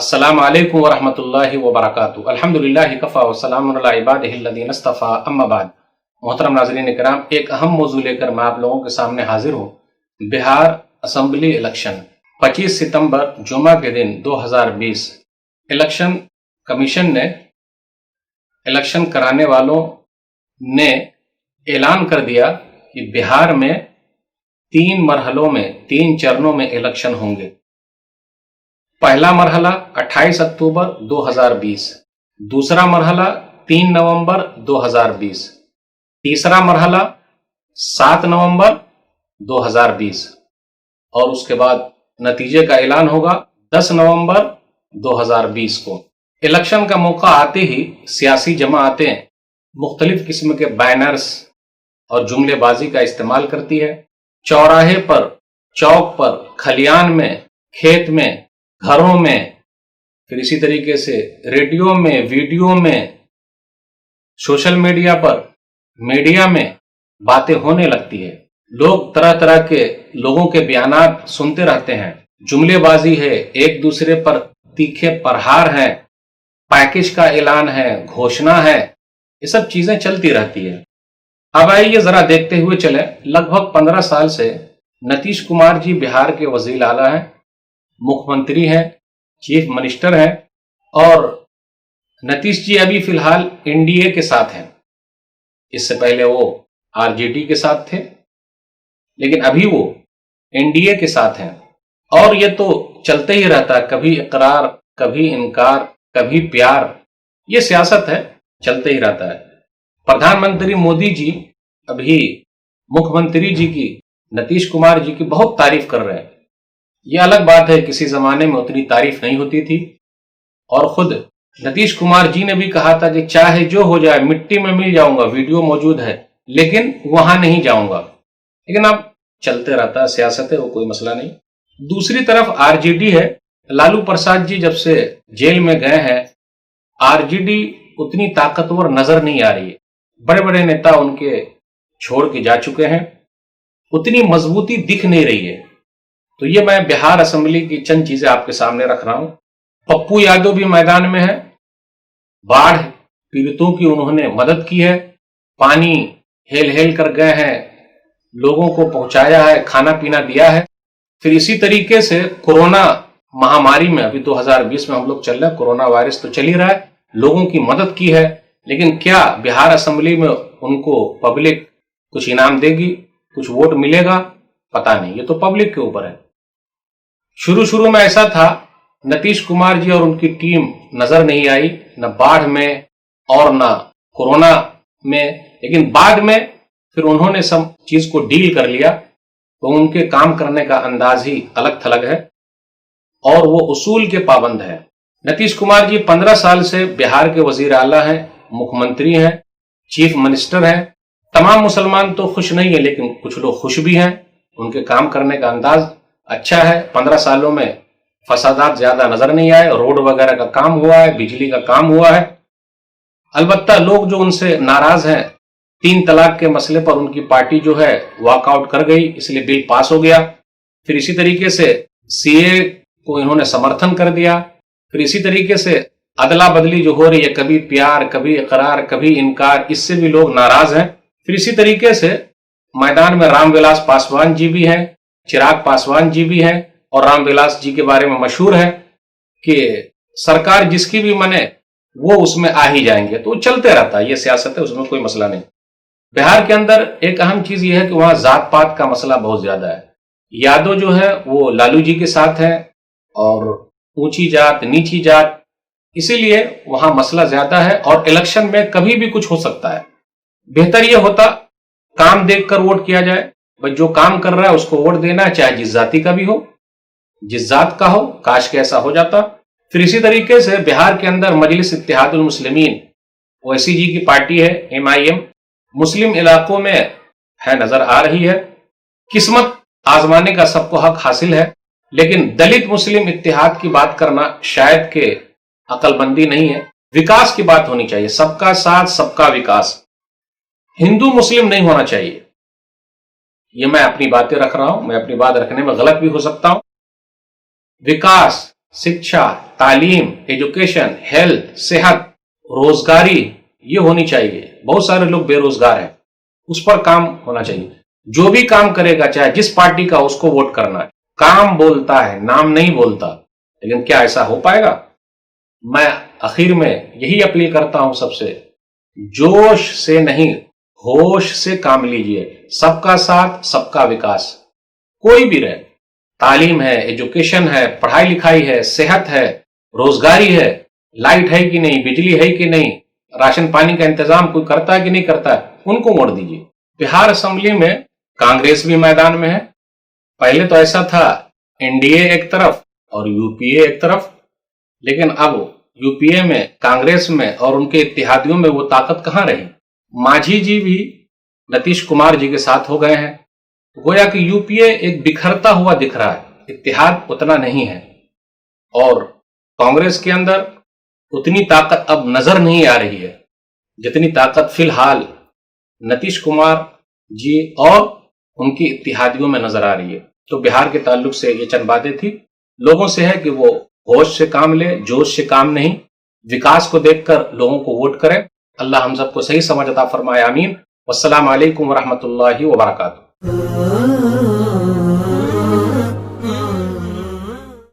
अस्सलाम वालेकुम वरहमतुल्लाहि वबरकातुहू। अल्हम्दुलिल्लाहि कफ़ा व सलामुन अला इबादिहिल्लज़ीना इस्तफ़ा, अम्मा बाद। मोहतरम नाज़रीन किराम, एक अहम मौजू लेकर मैं आप लोगों के सामने हाजिर हूँ। बिहार असम्बली इलेक्शन 25 सितंबर जुमा के दिन 2020 इलेक्शन कमीशन ने, इलेक्शन कराने वालों ने ऐलान कर दिया कि बिहार में 3 मरहलों में 3 चरणों में इलेक्शन होंगे। पहला मरहला 28 अक्टूबर 2020, दूसरा मरहला 3 नवंबर 2020, तीसरा मरहला 7 नवंबर 2020 और उसके बाद नतीजे का ऐलान होगा 10 नवंबर 2020 को। इलेक्शन का मौका आते ही सियासी जमातें मुख्तलिफ किस्म के बैनर्स और जुमलेबाजी का इस्तेमाल करती है। चौराहे पर, चौक पर, खलियान में, खेत में, घरों में, फिर इसी तरीके से रेडियो में, वीडियो में, सोशल मीडिया पर, मीडिया में बातें होने लगती है। लोग तरह तरह के लोगों के बयानात सुनते रहते हैं। जुमलेबाजी है, एक दूसरे पर तीखे प्रहार हैं, पैकेज का ऐलान है, घोषणा है, ये सब चीजें चलती रहती है। अब आइए जरा देखते हुए चले। लगभग 15 साल से नीतीश कुमार जी बिहार के वजीर आला हैं, मुख्यमंत्री हैं, चीफ मिनिस्टर हैं और नीतीश जी अभी फिलहाल एनडीए के साथ हैं। इससे पहले वो आरजेडी के साथ थे, लेकिन अभी वो एनडीए के साथ हैं। और ये तो चलते ही रहता है, कभी इकरार, कभी इनकार, कभी प्यार, ये सियासत है, चलते ही रहता है। प्रधानमंत्री मोदी जी अभी मुख्यमंत्री जी की, नीतीश कुमार जी की बहुत तारीफ कर रहे हैं। यह अलग बात है, किसी जमाने में उतनी तारीफ नहीं होती थी और खुद नीतीश कुमार जी ने भी कहा था कि चाहे जो हो जाए मिट्टी में मिल जाऊंगा, वीडियो मौजूद है, लेकिन वहां नहीं जाऊंगा। लेकिन अब चलते रहता है, सियासत है, वो कोई मसला नहीं। दूसरी तरफ आरजेडी है। लालू प्रसाद जी जब से जेल में गए हैं, आरजेडी उतनी ताकतवर नजर नहीं आ रही है। बड़े बड़े नेता उनके छोड़ के जा चुके हैं, उतनी मजबूती दिख नहीं रही है। तो ये मैं बिहार असेंबली की चंद चीजें आपके सामने रख रहा हूं। पप्पू यादव भी मैदान में है। बाढ़ पीड़ितों की उन्होंने मदद की है, पानी हेल हेल कर गए हैं, लोगों को पहुंचाया है, खाना पीना दिया है। फिर इसी तरीके से कोरोना महामारी में, अभी 2020 में हम लोग चल रहे हैं, कोरोना वायरस तो चल ही रहा है, लोगों की मदद की है। लेकिन क्या बिहार असेंबली में उनको पब्लिक कुछ इनाम देगी, कुछ वोट मिलेगा? पता नहीं, ये तो पब्लिक के ऊपर है। शुरू में ऐसा था, नीतीश कुमार जी और उनकी टीम नजर नहीं आई, न बाढ़ में और न कोरोना में। लेकिन बाद में फिर उन्होंने सब चीज को डील कर लिया, तो उनके काम करने का अंदाज ही अलग थलग है और वो उसूल के पाबंद है। नीतीश कुमार जी 15 साल से बिहार के वजीर आला हैं, मुख्यमंत्री हैं, चीफ मिनिस्टर हैं। तमाम मुसलमान तो खुश नहीं है, लेकिन कुछ लोग खुश भी हैं। उनके काम करने का अंदाज अच्छा है। 15 सालों में फसादात ज्यादा नजर नहीं आए, रोड वगैरह का काम हुआ है, बिजली का काम हुआ है। अलबत्ता लोग जो उनसे नाराज हैं, 3 तलाक के मसले पर उनकी पार्टी जो है वॉकआउट कर गई, इसलिए बिल पास हो गया। फिर इसी तरीके से सीए को इन्होंने समर्थन कर दिया। फिर इसी तरीके से अदला बदली जो हो रही है, कभी प्यार, कभी इकरार, कभी इनकार, इससे भी लोग नाराज हैं। फिर इसी तरीके से मैदान में रामविलास पासवान जी भी हैं, चिराग पासवान जी भी हैं और रामविलास जी के बारे में मशहूर है कि सरकार जिसकी भी मने वो उसमें आ ही जाएंगे। तो चलते रहता है, ये सियासत है, उसमें कोई मसला नहीं। बिहार के अंदर एक अहम चीज ये है कि वहां जात पात का मसला बहुत ज्यादा है। यादव जो है वो लालू जी के साथ है और ऊंची जात, नीची जात, इसीलिए वहां मसला ज्यादा है और इलेक्शन में कभी भी कुछ हो सकता है। बेहतर यह होता काम देखकर वोट किया जाए। भाई जो काम कर रहा है उसको वोट देना है, चाहे जिस जाति का भी हो, जिस जात का हो। काश के ऐसा हो जाता। फिर इसी तरीके से बिहार के अंदर मजलिस इत्तेहादुल मुस्लिमीन, ओवैसी जी की पार्टी है, एमआईएम, मुस्लिम इलाकों में है, नजर आ रही है। किस्मत आजमाने का सबको हक हासिल है, लेकिन दलित मुस्लिम इत्तेहाद की बात करना शायद के अकलमंदी नहीं है। विकास की बात होनी चाहिए, सबका साथ, सबका विकास। हिंदू मुस्लिम नहीं होना चाहिए। ये मैं अपनी बातें रख रहा हूं, मैं अपनी बात रखने में गलत भी हो सकता हूं। विकास, शिक्षा, तालीम, एजुकेशन, हेल्थ, सेहत, रोजगारी, ये होनी चाहिए। बहुत सारे लोग बेरोजगार हैं, उस पर काम होना चाहिए। जो भी काम करेगा, चाहे जिस पार्टी का, उसको वोट करना है। काम बोलता है, नाम नहीं बोलता। लेकिन क्या ऐसा हो पाएगा? मैं आखिर में यही अपील करता हूं सबसे, जोश से नहीं, होश से काम लीजिए। सबका साथ, सबका विकास। कोई भी रहे, तालीम है, एजुकेशन है, पढ़ाई लिखाई है, सेहत है, रोजगारी है, लाइट है कि नहीं, बिजली है कि नहीं, राशन पानी का इंतजाम कोई करता है कि नहीं करता है, उनको वोट दीजिए। बिहार असेंबली में कांग्रेस भी मैदान में है। पहले तो ऐसा था, एनडीए एक तरफ और यूपीए एक तरफ, लेकिन अब यूपीए में, कांग्रेस में और उनके इत्तेहादियों में वो ताकत कहां रही। मांझी जी भी नीतीश कुमार जी के साथ हो गए हैं। गोया कि यूपीए एक बिखरता हुआ दिख रहा है, इत्तेहाद उतना नहीं है। और कांग्रेस के अंदर उतनी ताकत अब नजर नहीं आ रही है जितनी ताकत फिलहाल नीतीश कुमार जी और उनकी इत्तेहादियों में नजर आ रही है। तो बिहार के ताल्लुक से ये चंद बातें थी। लोगों से है कि वो होश से काम ले, जोश से काम नहीं। विकास को देखकर लोगों को वोट करें। अल्लाह हम सबको सही समझ अता फरमाए। आमीन। वस्सलाम अलैकुम वरहमतुल्लाहि वबरकातुहू।